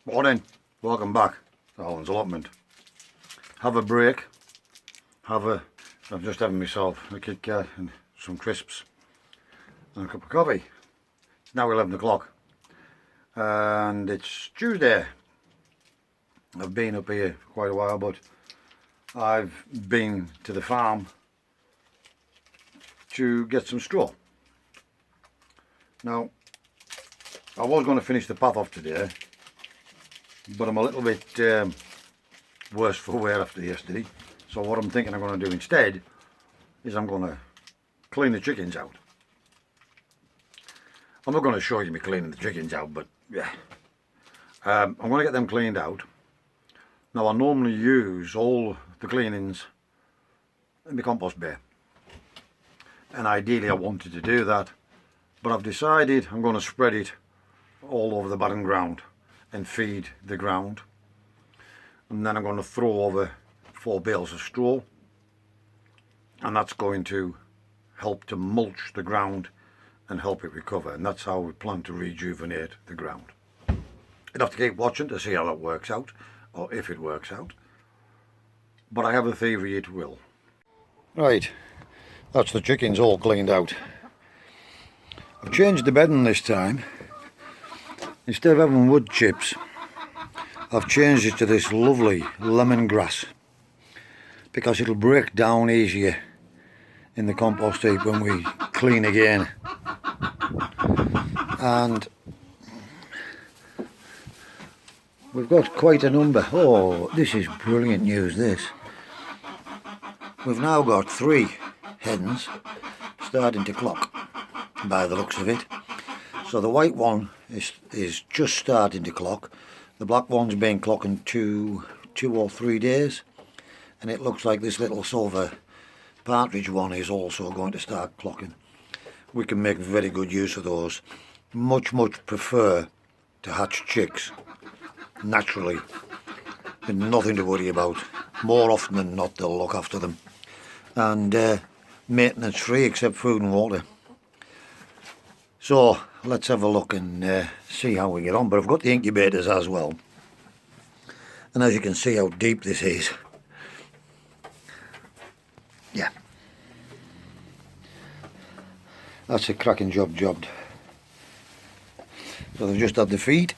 Morning, welcome back to Alan's Allotment. Have a break, I'm just having myself a Kit Kat and some crisps and a cup of coffee. It's now 11 o'clock and it's Tuesday. I've been up here for quite a while, but I've been to the farm to get some straw. Now, I was going to finish the path off today, but I'm a little bit worse for wear after yesterday. So what I'm thinking I'm going to do instead is I'm going to clean the chickens out. I'm not going to show you me cleaning the chickens out, but yeah. I'm going to get them cleaned out. Now I normally use all the cleanings in the compost bay. And ideally I wanted to do that, but I've decided I'm going to spread it all over the barren ground and feed the ground, and then I'm going to throw over 4 bales of straw, and that's going to help to mulch the ground and help it recover, and that's how we plan to rejuvenate the ground. You'd have to keep watching to see how that works out, or if it works out, but I have a theory it will. Right, that's the chickens all cleaned out. I've changed the bedding this time. Instead of having wood chips, I've changed it to this lovely lemongrass because it'll break down easier in the compost heap when we clean again. And we've got quite a number. Oh, this is brilliant news, this. We've now got 3 hens starting to clock by the looks of it. So the white one is just starting to clock. The black one's been clocking 2 or 3 days, and it looks like this little silver partridge one is also going to start clocking. We can make very good use of those. Much prefer to hatch chicks naturally, and nothing to worry about. More often than not they'll look after them, and maintenance free except food and water. So let's have a look and see how we get on. But I've got the incubators as well, and as you can see how deep this is. Yeah, that's a cracking jobbed. So they've just had the feed.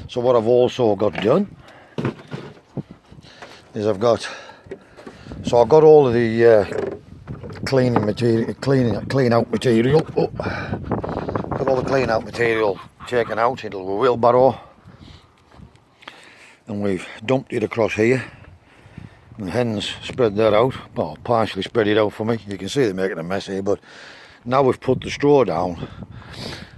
So what I've also got done is I've got all of the cleaning material, clean out material. Oh, got all the clean out material taken out into a wheelbarrow, and we've dumped it across here. And the hens spread that out, well, partially spread it out for me. You can see they're making a mess here, but now we've put the straw down.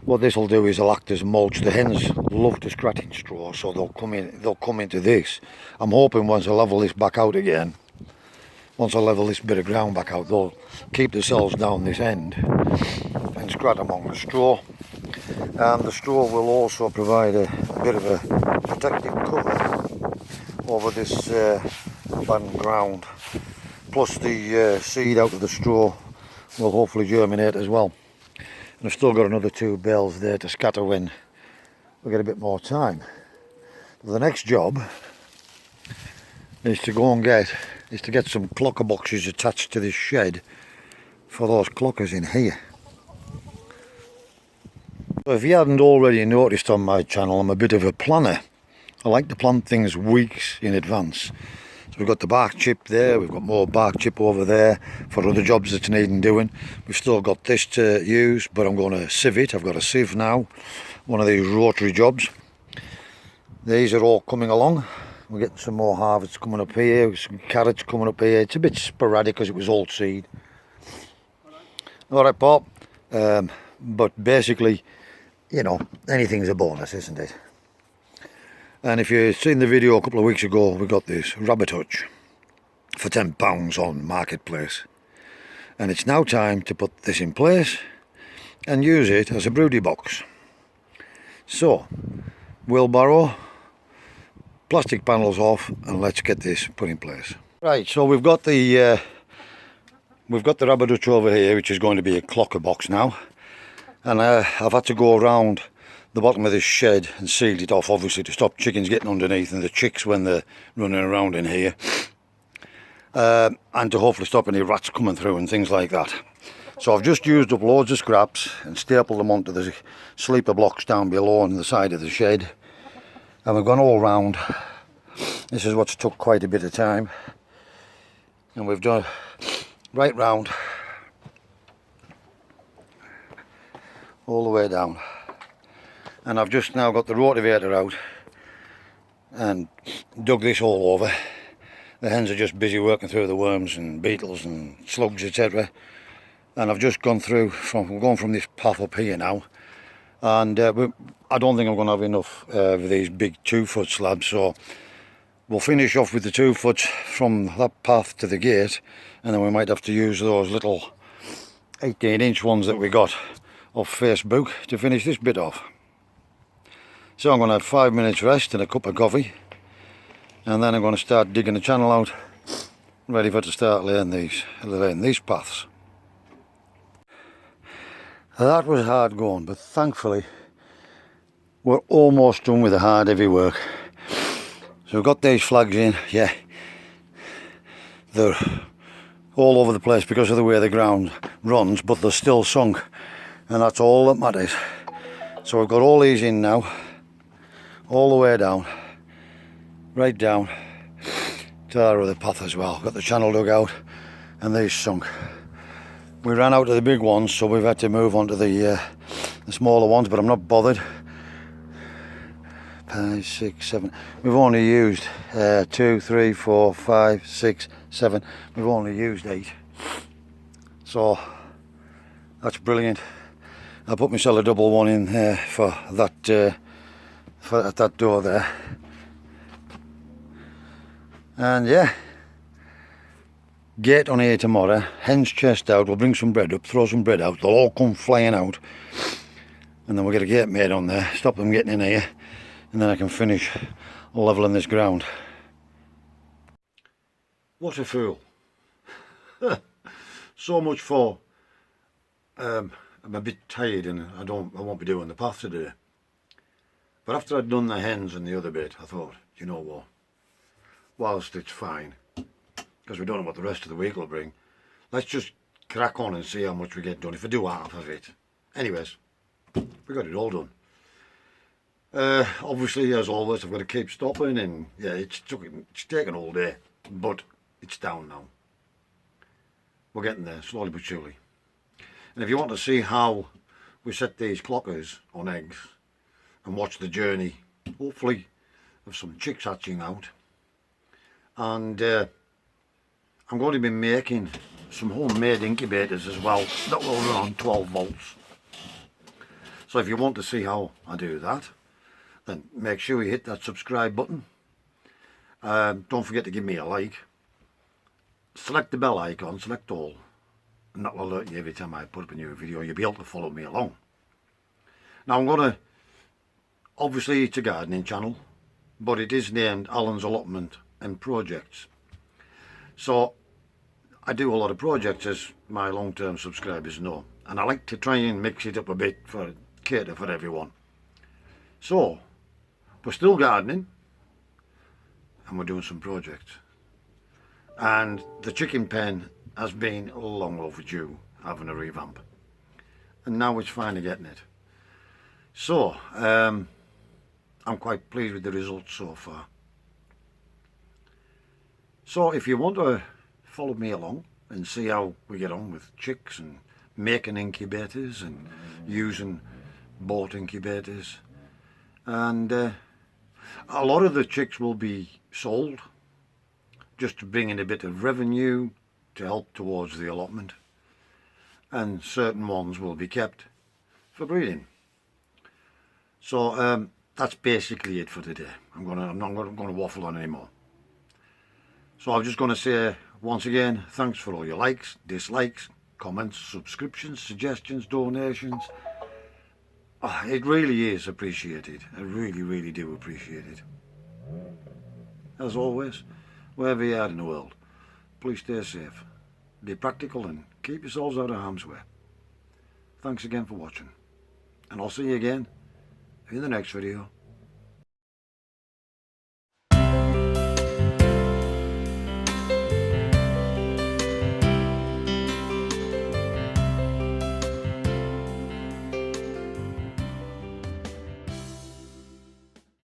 What this will do is it'll act as mulch. The hens love to scratch in straw, so they'll come into this. I'm hoping once I level this back out again, once I level this bit of ground back out, they'll keep themselves down this end and scrat among the straw. And the straw will also provide a bit of a protective cover over this barren ground. Plus the seed out of the straw will hopefully germinate as well. And I've still got another 2 bales there to scatter when we get a bit more time. The next job is to go and get some clocker boxes attached to this shed for those clockers in here. So if you hadn't already noticed on my channel, I'm a bit of a planner. I like to plan things weeks in advance. So we've got the bark chip there, we've got more bark chip over there for other jobs that's needing doing. We've still got this to use, but I'm going to sieve it. I've got a sieve now, one of these rotary jobs. These are all coming along. We're getting some more harvests coming up here, some carrots coming up here. It's a bit sporadic because it was old seed. Alright, Paul. But basically, you know, anything's a bonus, isn't it? And if you've seen the video a couple of weeks ago, we got this rabbit hutch for £10 on Marketplace. And it's now time to put this in place and use it as a broody box. So, wheelbarrow, plastic panels off, and let's get this put in place. Right, so we've got the rabbit hutch over here, which is going to be a clocker box now. and I've had to go around the bottom of this shed and sealed it off, obviously to stop chickens getting underneath and the chicks when they're running around in here, and to hopefully stop any rats coming through and things like that. So I've just used up loads of scraps and stapled them onto the sleeper blocks down below on the side of the shed, and we've gone all round. This is what's took quite a bit of time, and we've done right round all the way down. And I've just now got the rotavator out and dug this all over. The hens are just busy working through the worms and beetles and slugs, etc. And I've just gone through we're going from this path up here now, and I don't think I'm going to have enough of these big 2-foot slabs, so we'll finish off with the 2 foot from that path to the gate, and then we might have to use those little 18-inch ones that we got off Facebook to finish this bit off. So I'm going to have 5 minutes rest and a cup of coffee, and then I'm going to start digging the channel out, ready for to start laying these paths. That was hard going, but thankfully we're almost done with the hard heavy work. So we've got these flags in. Yeah, they're all over the place because of the way the ground runs, but they're still sunk, and that's all that matters. So we've got all these in now, all the way down, right down to our other path as well. Got the channel dug out and these sunk. We ran out of the big ones, so we've had to move on to the smaller ones, but I'm not bothered. 5, 6, 7. We've only used 2, 3, 4, 5, 6, 7. We've only used 8. So that's brilliant. I put myself a double one in there for that door there. And yeah, gate on here tomorrow, hen's chest out, we'll bring some bread up, throw some bread out, they'll all come flying out, and then we'll get a gate made on there, stop them getting in here, and then I can finish levelling this ground. What a fool. So much for I'm a bit tired and I won't be doing the path today. But after I'd done the hens and the other bit, I thought, you know what, whilst it's fine, because we don't know what the rest of the week will bring, let's just crack on and see how much we get done if I do half of it. Anyways, we got it all done. Obviously, as always, I've got to keep stopping, and yeah, it's taken all day, but it's down now. We're getting there, slowly but surely. And if you want to see how we set these clockers on eggs and watch the journey, hopefully, of some chicks hatching out, and I'm going to be making some homemade incubators as well that will run on 12 volts. So if you want to see how I do that, then make sure you hit that subscribe button. Don't forget to give me a like. Select the bell icon, select all, and that will alert you every time I put up a new video. You'll be able to follow me along. Now I'm going to, obviously it's a gardening channel, but it is named Alan's Allotment and Projects. So I do a lot of projects, as my long-term subscribers know, and I like to try and mix it up a bit for cater for everyone. So we're still gardening and we're doing some projects, and the chicken pen has been long overdue having a revamp, and now it's finally getting it. So I'm quite pleased with the results so far. So if you want to follow me along and see how we get on with chicks and making incubators and using bought incubators, and a lot of the chicks will be sold just to bring in a bit of revenue to help towards the allotment, and certain ones will be kept for breeding. So that's basically it for today. I'm not going to waffle on anymore. So I'm just going to say once again, thanks for all your likes, dislikes, comments, subscriptions, suggestions, donations. It really is appreciated. I really do appreciate it. As always, wherever you are in the world, please stay safe, be practical, and keep yourselves out of harm's way. Thanks again for watching. and I'll see you again in the next video.